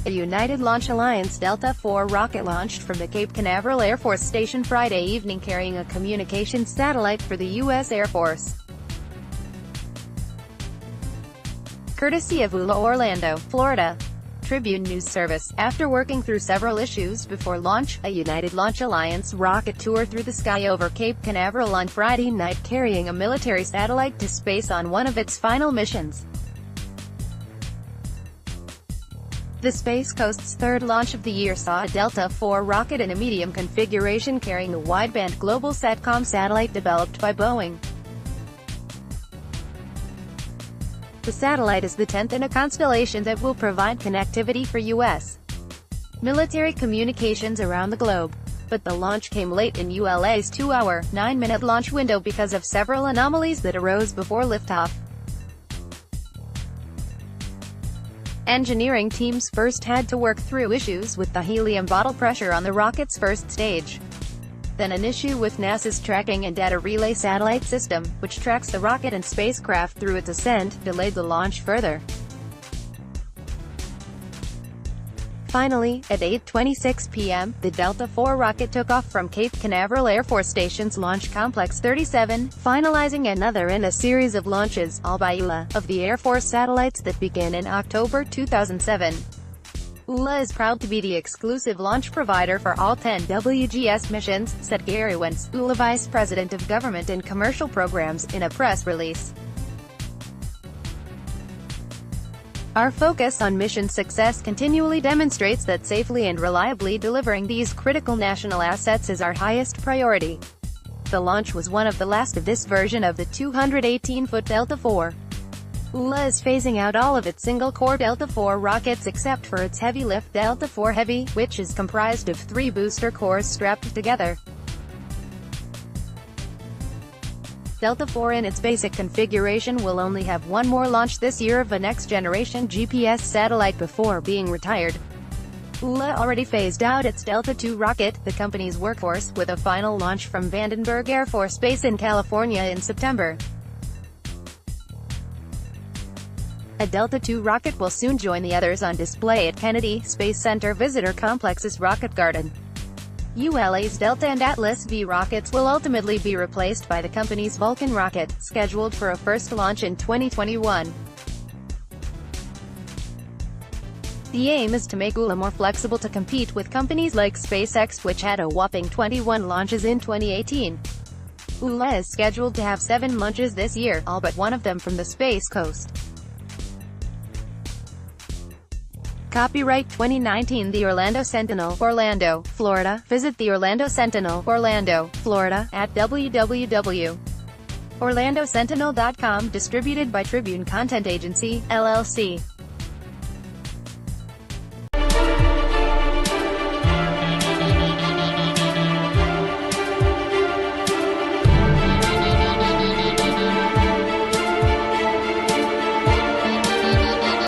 A United Launch Alliance Delta IV rocket launched from the Cape Canaveral Air Force Station Friday evening carrying a communications satellite for the U.S. Air Force. Courtesy of ULA Orlando, Florida. Tribune News Service. After working through several issues before launch, a United Launch Alliance rocket toured through the sky over Cape Canaveral on Friday night carrying a military satellite to space on one of its final missions. The Space Coast's third launch of the year saw a Delta IV rocket in a medium configuration carrying a wideband global SATCOM satellite developed by Boeing. The satellite is the 10th in a constellation that will provide connectivity for U.S. military communications around the globe. But the launch came late in ULA's 2-hour, 9-minute launch window because of several anomalies that arose before liftoff. Engineering teams first had to work through issues with the helium bottle pressure on the rocket's first stage. Then an issue with NASA's Tracking and Data Relay satellite system, which tracks the rocket and spacecraft through its ascent, delayed the launch further. Finally, at 8:26 p.m., the Delta IV rocket took off from Cape Canaveral Air Force Station's Launch Complex 37, finalizing another in a series of launches, all by ULA, of the Air Force satellites that began in October 2007. ULA is proud to be the exclusive launch provider for all 10 WGS missions, said Gary Wentz, ULA Vice President of Government and Commercial Programs, in a press release. Our focus on mission success continually demonstrates that safely and reliably delivering these critical national assets is our highest priority. The launch was one of the last of this version of the 218-foot Delta IV. ULA is phasing out all of its single-core Delta IV rockets except for its heavy-lift Delta IV Heavy, which is comprised of 3 booster cores strapped together. Delta IV in its basic configuration will only have one more launch this year of a next-generation GPS satellite before being retired. ULA already phased out its Delta II rocket, the company's workhorse, with a final launch from Vandenberg Air Force Base in California in September. A Delta II rocket will soon join the others on display at Kennedy Space Center Visitor Complex's Rocket Garden. ULA's Delta and Atlas V rockets will ultimately be replaced by the company's Vulcan rocket, scheduled for a first launch in 2021. The aim is to make ULA more flexible to compete with companies like SpaceX, which had a whopping 21 launches in 2018. ULA is scheduled to have 7 launches this year, all but one of them from the Space Coast. Copyright 2019 The Orlando Sentinel, Orlando, Florida. Visit the Orlando Sentinel, Orlando, Florida, at www.orlandosentinel.com. Distributed by Tribune Content Agency, LLC.